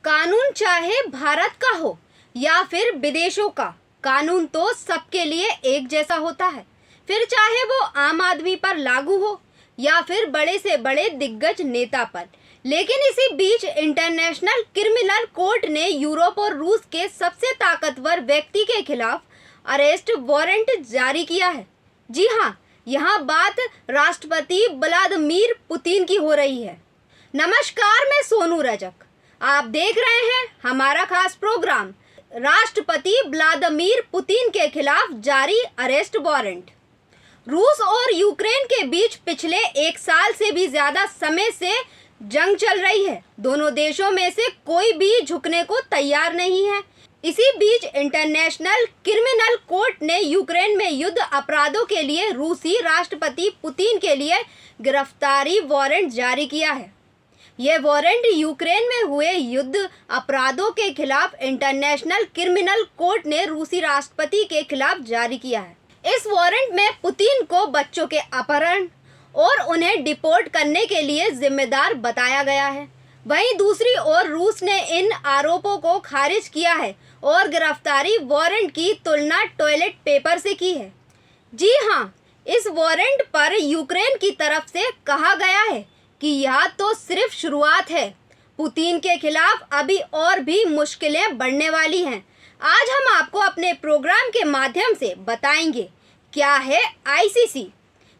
कानून चाहे भारत का हो या फिर विदेशों का, कानून तो सबके लिए एक जैसा होता है। फिर चाहे वो आम आदमी पर लागू हो या फिर बड़े से बड़े दिग्गज नेता पर। लेकिन इसी बीच इंटरनेशनल क्रिमिनल कोर्ट ने यूरोप और रूस के सबसे ताकतवर व्यक्ति के खिलाफ अरेस्ट वारंट जारी किया है। जी हाँ, यहाँ बात राष्ट्रपति व्लादिमीर पुतिन की हो रही है। नमस्कार, मैं सोनू रजक। आप देख रहे हैं हमारा खास प्रोग्राम राष्ट्रपति व्लादिमीर पुतिन के खिलाफ जारी अरेस्ट वारंट। रूस और यूक्रेन के बीच पिछले एक साल से भी ज्यादा समय से जंग चल रही है। दोनों देशों में से कोई भी झुकने को तैयार नहीं है। इसी बीच इंटरनेशनल क्रिमिनल कोर्ट ने यूक्रेन में युद्ध अपराधों के लिए रूसी राष्ट्रपति पुतिन के लिए गिरफ्तारी वारंट जारी किया है। यह वारंट यूक्रेन में हुए युद्ध अपराधों के खिलाफ इंटरनेशनल क्रिमिनल कोर्ट ने रूसी राष्ट्रपति के खिलाफ जारी किया है। इस वारंट में पुतिन को बच्चों के अपहरण और उन्हें डिपोर्ट करने के लिए जिम्मेदार बताया गया है। वहीं दूसरी ओर रूस ने इन आरोपों को खारिज किया है और गिरफ्तारी वारंट की तुलना टॉयलेट पेपर से की है। जी हाँ, इस वारंट पर यूक्रेन की तरफ से कहा गया है कि यह तो सिर्फ शुरुआत है। पुतिन के खिलाफ अभी और भी मुश्किलें बढ़ने वाली हैं। आज हम आपको अपने प्रोग्राम के माध्यम से बताएंगे क्या है आईसीसी,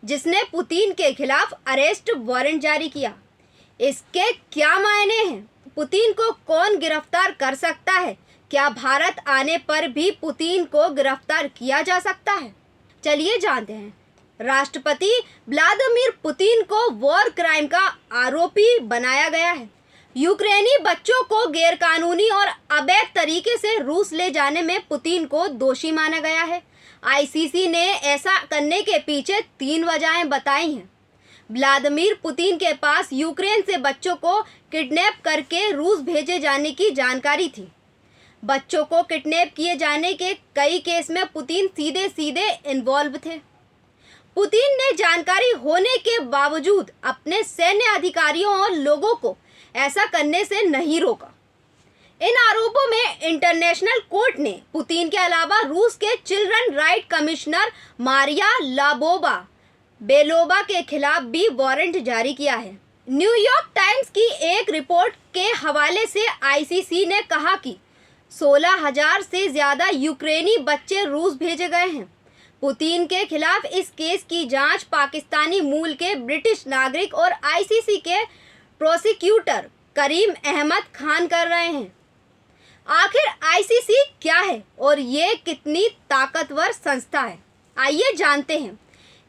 जिसने पुतिन के खिलाफ अरेस्ट वारंट जारी किया। इसके क्या मायने हैं? पुतिन को कौन गिरफ्तार कर सकता है? क्या भारत आने पर भी पुतिन को गिरफ्तार किया जा सकता है? चलिए जानते हैं। राष्ट्रपति व्लादिमीर पुतिन को वॉर क्राइम का आरोपी बनाया गया है। यूक्रेनी बच्चों को गैरकानूनी और अवैध तरीके से रूस ले जाने में पुतिन को दोषी माना गया है। आईसीसी ने ऐसा करने के पीछे 3 वजहें बताई हैं। व्लादिमीर पुतिन के पास यूक्रेन से बच्चों को किडनैप करके रूस भेजे जाने की जानकारी थी। बच्चों को किडनैप किए जाने के कई केस में पुतिन सीधे सीधे इन्वॉल्व थे। पुतिन ने जानकारी होने के बावजूद अपने सैन्य अधिकारियों और लोगों को ऐसा करने से नहीं रोका। इन आरोपों में इंटरनेशनल कोर्ट ने पुतिन के अलावा रूस के children right commissioner Maria Lvova Belova के खिलाफ भी वारंट जारी किया है। न्यूयॉर्क टाइम्स की एक रिपोर्ट के हवाले से आईसीसी ने कहा कि 16,000 से ज्यादा यूक्रेनी बच्चे रूस भेजे गए हैं। पुतिन के खिलाफ इस केस की जांच पाकिस्तानी मूल के ब्रिटिश नागरिक और आईसीसी के प्रोसिक्यूटर करीम अहमद खान कर रहे हैं। आखिर आईसीसी क्या है और ये कितनी ताकतवर संस्था है, आइए जानते हैं।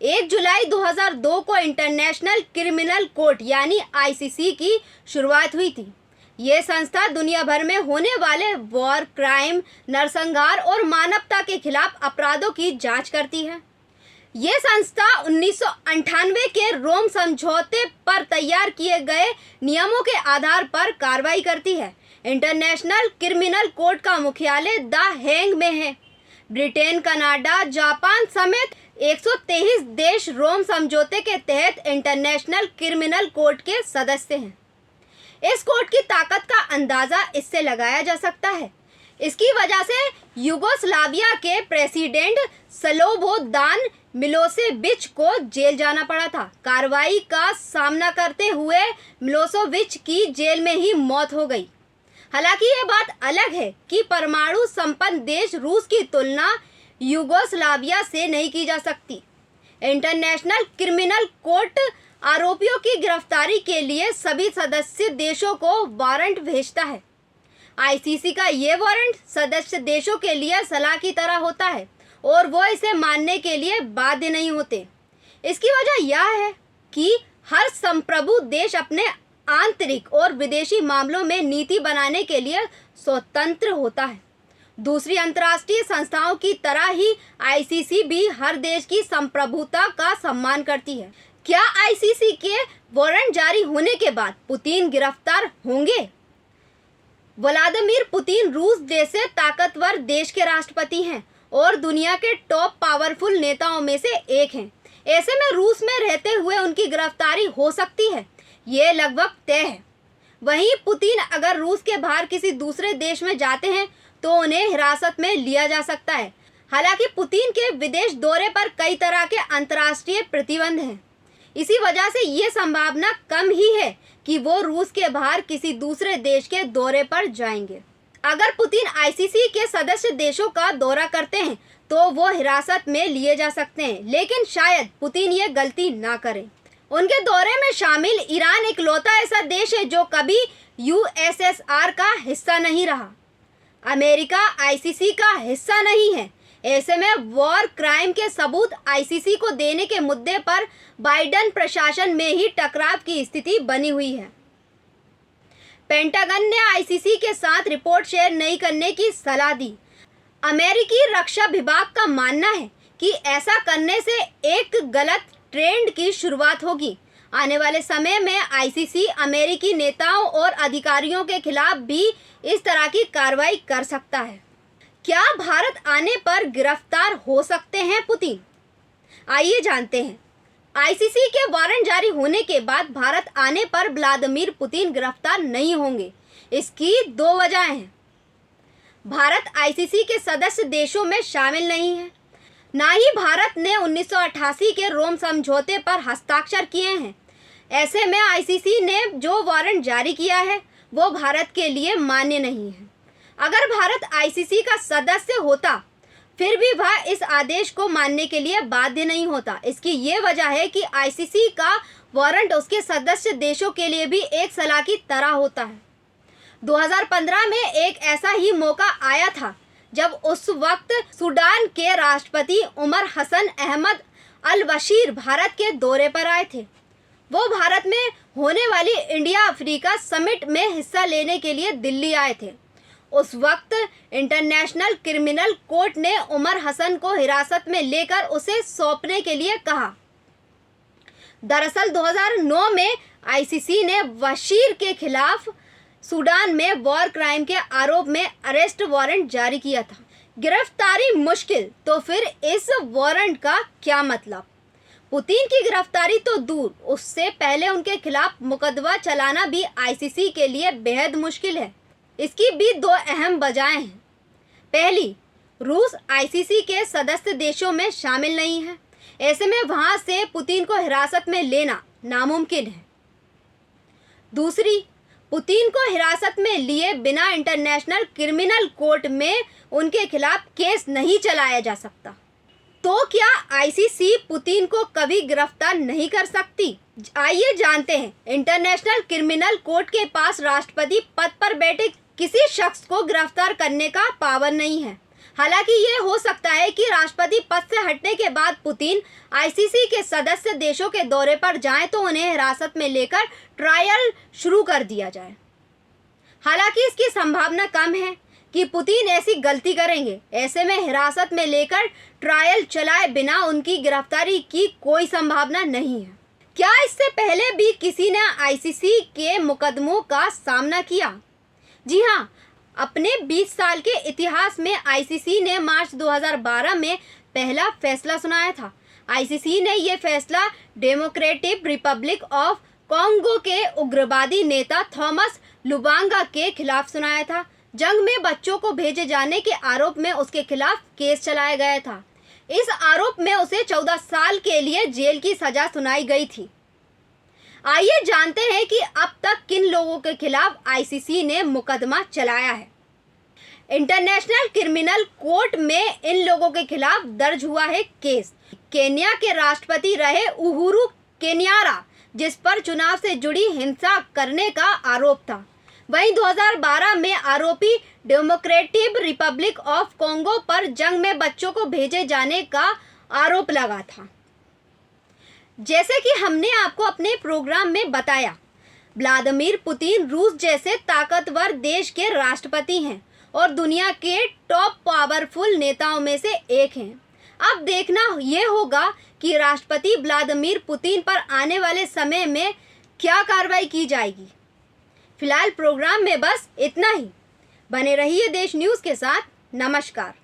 1 जुलाई 2002 को इंटरनेशनल क्रिमिनल कोर्ट यानी आईसीसी की शुरुआत हुई थी। ये संस्था दुनिया भर में होने वाले वॉर क्राइम, नरसंहार और मानवता के खिलाफ अपराधों की जांच करती है। ये संस्था 1998 के रोम समझौते पर तैयार किए गए नियमों के आधार पर कार्रवाई करती है। इंटरनेशनल क्रिमिनल कोर्ट का मुख्यालय द हेग में है। ब्रिटेन, कनाडा, जापान समेत 123 देश रोम समझौते के तहत इंटरनेशनल क्रिमिनल कोर्ट के सदस्य हैं। इस कोर्ट की ताकत का अंदाजा इससे लगाया जा सकता है। इसकी वजह से यूगोस्लाविया के प्रेसिडेंट स्लोबोदान मिलोसेविच को जेल जाना पड़ा था। कार्रवाई का सामना करते हुए मिलोसेविच की जेल में ही मौत हो गई। हालांकि ये बात अलग है कि परमाणु संपन्न देश रूस की तुलना यूगोस्लाविया से नहीं की जा सकती। इंटरनेशनल क्रिमिनल कोर्ट आरोपियों की गिरफ्तारी के लिए सभी सदस्य देशों को वारंट भेजता है। आईसीसी का ये वारंट सदस्य देशों के लिए सलाह की तरह होता है और वो इसे मानने के लिए बाध्य नहीं होते। इसकी वजह यह है कि हर संप्रभु देश अपने आंतरिक और विदेशी मामलों में नीति बनाने के लिए स्वतंत्र होता है। दूसरी अंतर्राष्ट्रीय संस्थाओं की तरह ही आईसीसी भी हर देश की संप्रभुता का सम्मान करती है। क्या आईसीसी के वारंट जारी होने के बाद पुतिन गिरफ्तार होंगे? व्लादिमीर पुतिन रूस जैसे ताकतवर देश के राष्ट्रपति हैं और दुनिया के टॉप पावरफुल नेताओं में से एक हैं। ऐसे में रूस में रहते हुए उनकी गिरफ्तारी हो सकती है, ये लगभग तय है। वहीं पुतिन अगर रूस के बाहर किसी दूसरे देश में जाते हैं तो उन्हें हिरासत में लिया जा सकता है। हालांकि पुतिन के विदेश दौरे पर कई तरह के अंतर्राष्ट्रीय प्रतिबंध हैं। इसी वजह से ये संभावना कम ही है कि वो रूस के बाहर किसी दूसरे देश के दौरे पर जाएंगे। अगर पुतिन आईसीसी के सदस्य देशों का दौरा करते हैं तो वो हिरासत में लिए जा सकते हैं, लेकिन शायद पुतिन ये गलती ना करें। उनके दौरे में शामिल ईरान इकलौता ऐसा देश है जो कभी यूएसएसआर का हिस्सा नहीं रहा। अमेरिका आईसीसी का हिस्सा नहीं है। ऐसे में वॉर क्राइम के सबूत आईसीसी को देने के मुद्दे पर बाइडेन प्रशासन में ही टकराव की स्थिति बनी हुई है। पेंटागन ने आईसीसी के साथ रिपोर्ट शेयर नहीं करने की सलाह दी। अमेरिकी रक्षा विभाग का मानना है कि ऐसा करने से एक गलत ट्रेंड की शुरुआत होगी। आने वाले समय में आईसीसी अमेरिकी नेताओं और अधिकारियों के खिलाफ भी इस तरह की कार्रवाई कर सकता है। क्या भारत आने पर गिरफ्तार हो सकते हैं पुतिन? आइए जानते हैं। आईसीसी के वारंट जारी होने के बाद भारत आने पर व्लादिमीर पुतिन गिरफ्तार नहीं होंगे। इसकी दो वजहें हैं। भारत आईसीसी के सदस्य देशों में शामिल नहीं है, ना ही भारत ने 1988 के रोम समझौते पर हस्ताक्षर किए हैं। ऐसे में आईसीसी ने जो वारंट जारी किया है वो भारत के लिए मान्य नहीं है। अगर भारत आईसीसी का सदस्य होता फिर भी वह इस आदेश को मानने के लिए बाध्य नहीं होता। इसकी ये वजह है कि आईसीसी का वारंट उसके सदस्य देशों के लिए भी एक सलाह की तरह होता है। 2015 में एक ऐसा ही मौका आया था जब उस वक्त सूडान के राष्ट्रपति उमर हसन अहमद अल बशीर भारत के दौरे पर आए थे। वो भारत में होने वाली इंडिया अफ्रीका समिट में हिस्सा लेने के लिए दिल्ली आए थे। उस वक्त इंटरनेशनल क्रिमिनल कोर्ट ने उमर हसन को हिरासत में लेकर उसे सौंपने के लिए कहा। दरअसल 2009 में आईसीसी ने बशीर के खिलाफ सूडान में वॉर क्राइम के आरोप में अरेस्ट वारंट जारी किया था। गिरफ्तारी मुश्किल तो फिर इस वारंट का क्या मतलब? पुतिन की गिरफ्तारी तो दूर, उससे पहले उनके खिलाफ मुकदमा चलाना भी आईसीसी के लिए बेहद मुश्किल है। इसकी भी दो अहम वजहें हैं। पहली, रूस आईसीसी के सदस्य देशों में शामिल नहीं है। ऐसे में वहां से पुतिन को हिरासत में लेना नामुमकिन है। दूसरी, पुतिन को हिरासत में लिए बिना इंटरनेशनल क्रिमिनल कोर्ट में उनके खिलाफ केस नहीं चलाया जा सकता। तो क्या आईसीसी पुतिन को कभी गिरफ्तार नहीं कर सकती? आइए जानते हैं। इंटरनेशनल क्रिमिनल कोर्ट के पास राष्ट्रपति पद पर बैठे किसी शख्स को गिरफ्तार करने का पावर नहीं है। हालांकि ये हो सकता है कि राष्ट्रपति पद से हटने के बाद पुतिन आईसीसी के सदस्य देशों के दौरे पर जाएं तो उन्हें हिरासत में लेकर ट्रायल शुरू कर दिया जाए। हालांकि इसकी संभावना कम है कि पुतिन ऐसी गलती करेंगे। ऐसे में हिरासत में लेकर ट्रायल चलाए बिना उनकी गिरफ्तारी की कोई संभावना नहीं है। क्या इससे पहले भी किसी ने आईसीसी के मुकदमों का सामना किया? जी हाँ, अपने 20 साल के इतिहास में आईसीसी ने मार्च 2012 में पहला फैसला सुनाया था। आईसीसी ने यह फैसला डेमोक्रेटिक रिपब्लिक ऑफ कॉन्गो के उग्रवादी नेता थॉमस लुबांगा के खिलाफ सुनाया था। जंग में बच्चों को भेजे जाने के आरोप में उसके खिलाफ केस चलाया गया था। इस आरोप में उसे 14 साल के लिए जेल की सजा सुनाई गई थी। आइए जानते हैं कि अब तक किन लोगों के खिलाफ आईसीसी ने मुकदमा चलाया है। इंटरनेशनल क्रिमिनल कोर्ट में इन लोगों के खिलाफ दर्ज हुआ है केस। केन्या के राष्ट्रपति रहे उहुरु केन्याट्टा, जिस पर चुनाव से जुड़ी हिंसा करने का आरोप था। वहीं 2012 में आरोपी डेमोक्रेटिक रिपब्लिक ऑफ कॉन्गो पर जंग में बच्चों को भेजे जाने का आरोप लगा था। जैसे कि हमने आपको अपने प्रोग्राम में बताया, व्लादिमीर पुतिन रूस जैसे ताकतवर देश के राष्ट्रपति हैं और दुनिया के टॉप पावरफुल नेताओं में से एक हैं। अब देखना ये होगा कि राष्ट्रपति व्लादिमीर पुतिन पर आने वाले समय में क्या कार्रवाई की जाएगी। फिलहाल प्रोग्राम में बस इतना ही। बने रहिए देश न्यूज़ के साथ। नमस्कार।